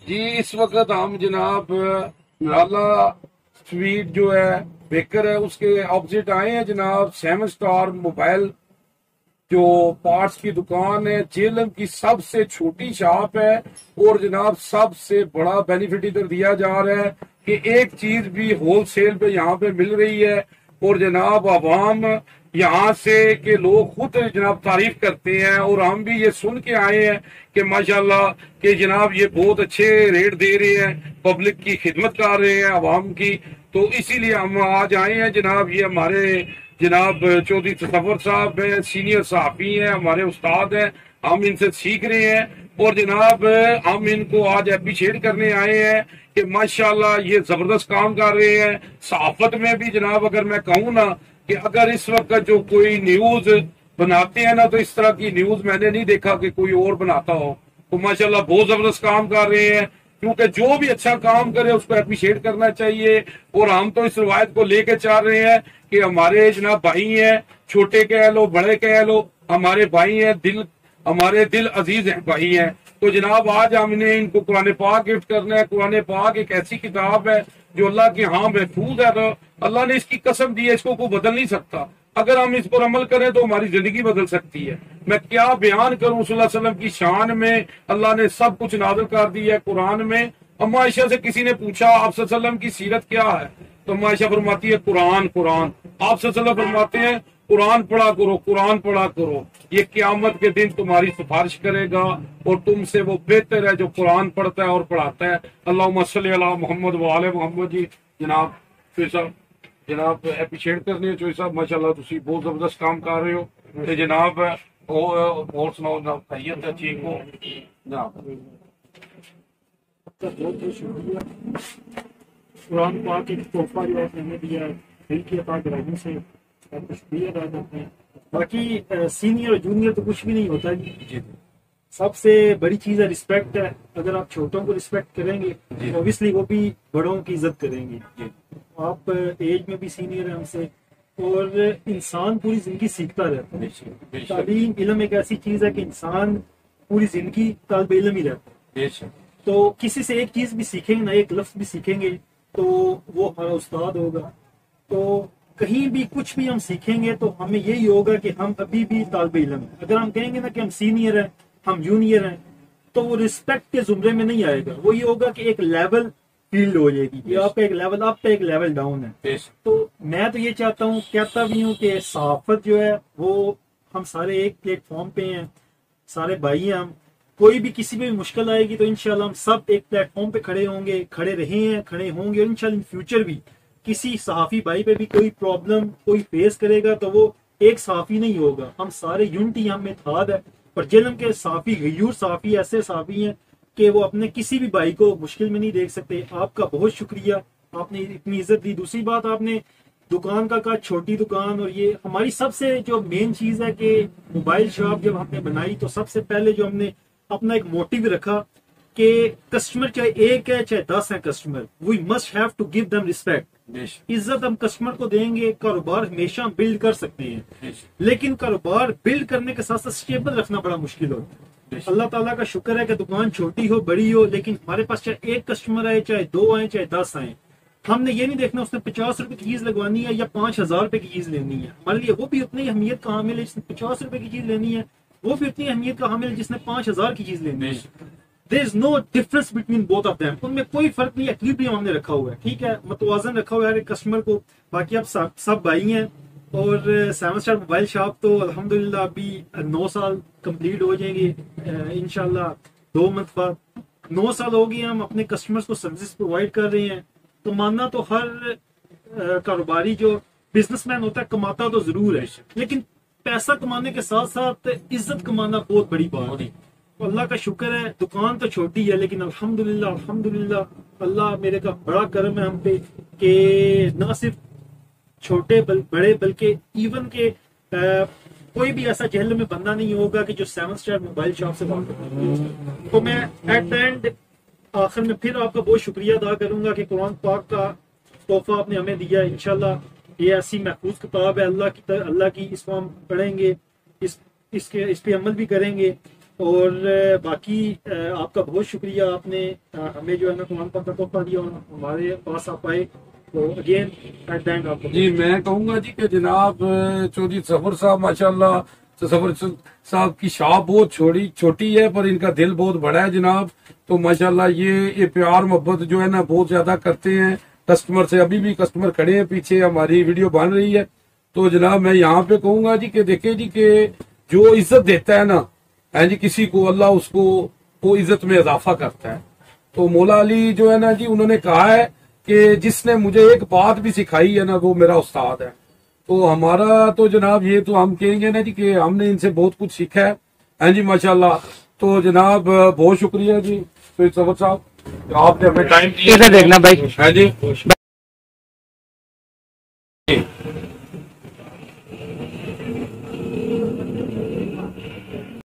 جی اس وقت ہم جناب لالا سویٹ جو ہے بیکر ہے اس کے اپوزٹ آئے ہیں جناب 7 اسٹار موبائل جو پارٹس کی دکان ہے، جیلم کی سب سے چھوٹی شاپ ہے اور جناب سب سے بڑا بینیفٹ ادھر دیا جا رہا ہے کہ ایک چیز بھی ہول سیل پہ یہاں پہ مل رہی ہے اور جناب عوام یہاں سے کہ لوگ خود جناب تعریف کرتے ہیں اور ہم بھی یہ سن کے آئے ہیں کہ ماشاءاللہ کہ جناب یہ بہت اچھے ریٹ دے رہے ہیں، پبلک کی خدمت کر رہے ہیں عوام کی، تو اسی لیے ہم آج آئے ہیں جناب۔ یہ ہمارے جناب چودھری تصور صاحب ہیں، سینئر صحافی ہیں، ہمارے استاد ہیں، ہم ان سے سیکھ رہے ہیں اور جناب ہم ان کو آج اپریشیٹ کرنے آئے ہیں کہ ماشاءاللہ یہ زبردست کام کر رہے ہیں۔ صحافت میں بھی جناب اگر میں کہوں نا کہ اگر اس وقت جو کوئی نیوز بناتے ہیں نا تو اس طرح کی نیوز میں نے نہیں دیکھا کہ کوئی اور بناتا ہو، تو ماشاءاللہ بہت زبردست کام کر رہے ہیں، کیونکہ جو بھی اچھا کام کرے اس کو اپریشیٹ کرنا چاہیے۔ اور ہم تو اس روایت کو لے کے چل رہے ہیں کہ ہمارے جناب بھائی ہیں، چھوٹے کہہ لو بڑے کہہ لو، ہمارے بھائی ہیں، ہمارے دل عزیز ہیں، بھائی ہیں، تو جناب آج ہم نے ان کو قرآن پاک گفٹ کرنا ہے۔ قرآن پاک ایک ایسی کتاب ہے جو اللہ کے ہاں محفوظ ہے، تو اللہ نے اس کی قسم دی ہے، اس کو کوئی بدل نہیں سکتا۔ اگر ہم اس پر عمل کریں تو ہماری زندگی بدل سکتی ہے۔ میں کیا بیان کروں صلی اللہ علیہ وسلم کی شان میں، اللہ نے سب کچھ نازل کر دی ہے قرآن میں۔ اما عائشہ سے کسی نے پوچھا آپ صلی اللہ علیہ وسلم کی سیرت کیا ہے، تو اما عائشہ فرماتی ہے قرآن قرآن۔ آپ صلی اللہ علیہ وسلم فرماتے ہیں قرآن پڑھا کرو، قرآن پڑھا کرو، یہ قیامت کے دن تمہاری سفارش کرے گا اور تم سے وہ بہتر ہے جو قرآن پڑھتا ہے اور پڑھاتا ہے۔ اللہم صلی علی محمد وعلی محمد۔ جی جناب چوہی صاحب، جناب اپریشیٹ کرنے ہو چوہی صاحب، ماشاءاللہ تسی بہت زبردست کام کر رہے ہو تے جناب۔ اور سناؤ جناب، خیریت ہے، ٹھیک ہو جناب؟ بہت بہت شکریہ۔ قرآن پاک ایک تحفہ جو آپ نے ہمیں دیا ہے، دل کی عطا گرامی سے آپ کو شکریہ ادا کرتے ہیں۔ باقی سینئر اور جونیئر تو کچھ بھی نہیں ہوتا جی، سب سے بڑی چیز ہے رسپیکٹ ہے۔ اگر آپ چھوٹوں کو رسپیکٹ کریں گے تو اوبیسلی وہ بھی بڑوں کی عزت کریں گے۔ آپ ایج میں بھی سینئر ہیں ہم سے، اور انسان پوری زندگی سیکھتا رہتا ہے۔ تعلیم علم ایک ایسی چیز ہے کہ انسان پوری زندگی طالب علم ہی رہتا ہے، تو کسی سے ایک چیز بھی سیکھیں گے نا، ایک لفظ بھی سیکھیں گے تو وہ ہمارا استاد ہوگا۔ تو کہیں بھی کچھ بھی ہم سیکھیں گے تو ہمیں یہی ہوگا کہ ہم ابھی بھی طالب علم ہیں۔ اگر ہم کہیں گے نا کہ ہم سینئر ہیں، ہم جونیئر ہیں، تو وہ رسپیکٹ کے زمرے میں نہیں آئے گا، وہ یہ ہوگا کہ ایک لیول فیلڈ ہو جائے گی کہ آپ کا ایک لیول اپ پہ ایک لیول ڈاؤن ہے۔ تو میں تو یہ چاہتا ہوں، کہتا بھی ہوں کہ صحافت جو ہے وہ ہم سارے ایک پلیٹ فارم پہ ہیں، سارے بھائی ہیں ہم۔ کوئی بھی کسی میں بھی مشکل آئے گی تو انشاءاللہ ہم سب ایک پلیٹ فارم پہ کھڑے ہوں گے، کھڑے رہے ہیں، کھڑے ہوں گے، اور انشاءاللہ ان فیوچر بھی کسی صحافی بھائی پہ بھی کوئی پرابلم کوئی فیس کرے گا تو وہ ایک صحافی نہیں ہوگا، ہم سارے یونٹی ہم میں اتحاد ہے۔ اور جیلم کے صحافی غیور صحافی ایسے صحافی ہیں کہ وہ اپنے کسی بھی بھائی کو مشکل میں نہیں دیکھ سکتے۔ آپ کا بہت شکریہ، آپ نے اتنی عزت دی۔ دوسری بات، آپ نے دکان کا کہا چھوٹی دکان، اور یہ ہماری سب سے جو مین چیز ہے کہ موبائل شاپ جب ہم نے بنائی تو سب سے پہلے جو ہم نے اپنا ایک موٹیو رکھا کہ کسٹمر چاہے ایک ہے چاہے 10 ہے customer, we must have to give them respect. عزت ہم کسٹمر کو دیں گے، کاروبار ہمیشہ بلڈ کر سکتے ہیں، لیکن کاروبار بلڈ کرنے کے ساتھ ساتھ اسٹیبل رکھنا بڑا مشکل ہوتا ہے۔ اللہ تعالیٰ کا شکر ہے کہ دکان چھوٹی ہو بڑی ہو، لیکن ہمارے پاس چاہے ایک کسٹمر آئے، چاہے 2 آئے، چاہے 10 آئے، ہم نے یہ نہیں دیکھنا اس نے 50 روپے کی چیز لگوانی ہے یا 5000 روپے کی چیز لینی ہے۔ ہمارے لیے وہ بھی اتنی اہمیت کا حامل ہے جس نے 50 روپے کی چیز لینی ہے، وہ بھی اتنی اہمیت کا حامل ہے جس نے 5000 کی چیز لینی ہے۔ There is no difference between both of them۔ ان میں کوئی فرق نہیں، ایکویلبریم ہم نے رکھا ہوا ہے، ٹھیک ہے، متوازن رکھا ہوا ہے ہر ایک کسٹمر کو۔ باقی اب سب بھائی ہیں، اور 7 اسٹار موبائل شاپ تو الحمدللہ ابھی 9 سال کمپلیٹ ہو جائیں گے انشاءاللہ 2 منتھ بعد۔ 9 سال ہو گئے ہم اپنے کسٹمرز کو سروس پرووائڈ کر رہے ہیں۔ کمانا تو ہر کاروباری جو بزنس مین ہوتا ہے کماتا تو ضرور ہے، لیکن پیسہ کمانے کے ساتھ ساتھ عزت کمانا بہت بڑی بات ہے۔ اللہ کا شکر ہے، دکان تو چھوٹی ہے لیکن الحمدللہ اللہ میرے کا بڑا کرم ہے ہم پہ کہ نہ صرف چھوٹے بڑے بلکہ ایون کہ کوئی بھی ایسا جہل میں بندہ نہیں ہوگا کہ جو 7 اسٹار موبائل شاپ سے بات کرتا۔ تو میں ایٹ دا اینڈ آخر میں پھر آپ کا بہت شکریہ ادا کروں گا کہ قرآن پاک کا تحفہ آپ نے ہمیں دیا ہے۔ انشاءاللہ یہ ایسی محفوظ کتاب ہے اللہ کی، اس کو ہم پڑھیں گے، اس پہ عمل بھی کریں گے، اور باقی آپ کا بہت شکریہ، آپ نے ہمیں جو ہے نا قرآن پاک کا تحفہ دیا اور ہمارے پاس آپ آئے، تو اگین ایٹ اینڈ آپ کو جی میں کہوں گا جی کہ جناب چودھری ظفر صاحب ماشاءاللہ، ظفر صاحب کی شاپ بہت چھوٹی ہے پر ان کا دل بہت بڑا ہے جناب، تو ماشاءاللہ یہ پیار محبت جو ہے نا بہت زیادہ کرتے ہیں کسٹمر سے، ابھی بھی کسٹمر کھڑے ہیں پیچھے، ہماری ویڈیو بن رہی ہے، تو جناب میں یہاں پہ کہوں گا جی کہ دیکھیں جی کہ جو عزت دیتا ہے نا جی کسی کو، اللہ اس کو وہ عزت میں اضافہ کرتا ہے، تو مولا علی جو ہے نا جی انہوں نے کہا ہے کہ جس نے مجھے ایک بات بھی سکھائی ہے نا وہ میرا استاد ہے، تو ہمارا تو جناب یہ تو ہم کہیں گے نا جی کہ ہم نے ان سے بہت کچھ سیکھا ہے جی ماشاءاللہ، تو جناب بہت شکریہ جی ظفر صاحب آپ نے ہمیں ٹائم دیا، دیکھنا بھائی جی